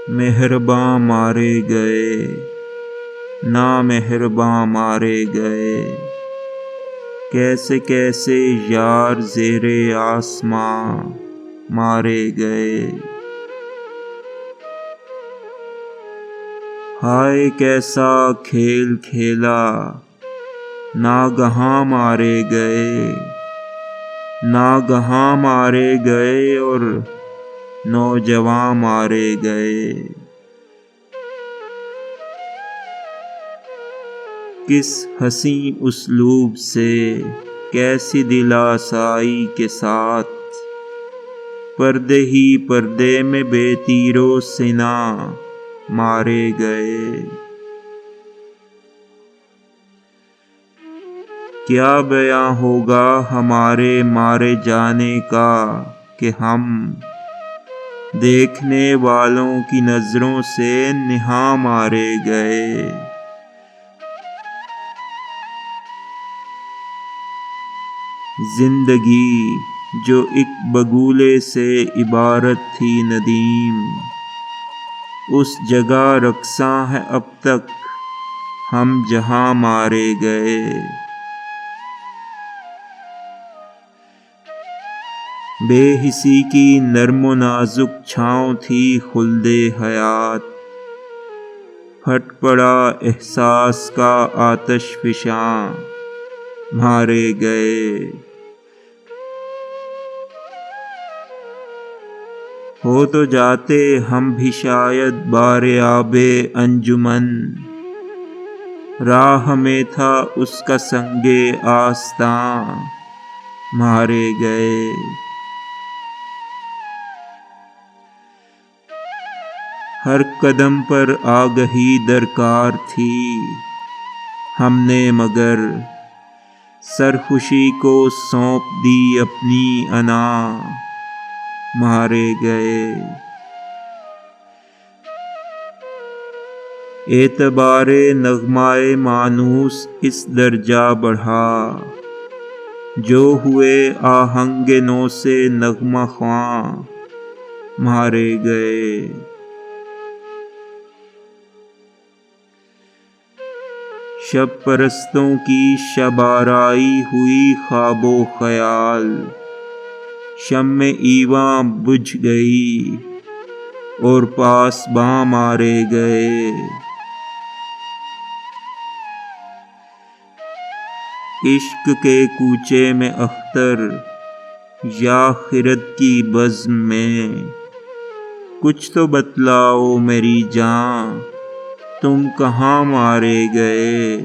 مہرباں مارے گئے، نامہرباں مارے گئے، کیسے کیسے یار زیر آسماں مارے گئے۔ ہائے کیسا کھیل کھیلا، ناگہاں مارے گئے، ناگہاں مارے گئے اور نوجواں مارے گئے۔ کس حسین اسلوب سے، کیسی دل آسائی کے ساتھ، پردے ہی پردے میں بے تیر و سناں مارے گئے۔ کیا بیاں ہوگا ہمارے مارے جانے کا کہ ہم دیکھنے والوں کی نظروں سے نہاں مارے گئے۔ زندگی جو ایک بگولے سے عبارت تھی ندیم، اس جگہ رقصاں ہے اب تک ہم جہاں مارے گئے۔ بے حسی کی نرم و نازک چھاؤں تھی خلد حیات، پھٹ پڑا احساس کا آتش فشاں مارے گئے۔ ہو تو جاتے ہم بھی شاید بار آب انجمن، راہ میں تھا اس کا سنگ آستاں مارے گئے۔ ہر قدم پر آگہی درکار تھی، ہم نے مگر سرخوشی کو سونپ دی اپنی انا مارے گئے۔ اعتبار نغمہ مانوس اس درجہ بڑھا، جو ہوئے آہنگ نو سے نغمہ خواں مارے گئے۔ شب پرستوں کی شب آرائی ہوئی خواب و خیال، شمع ایواں بجھ گئی اور پاسباں مارے گئے۔ عشق کے کوچے میں اختر یا خرد کی بزم میں، کچھ تو بتلاؤ میری جاں تم کہاں مارے گئے۔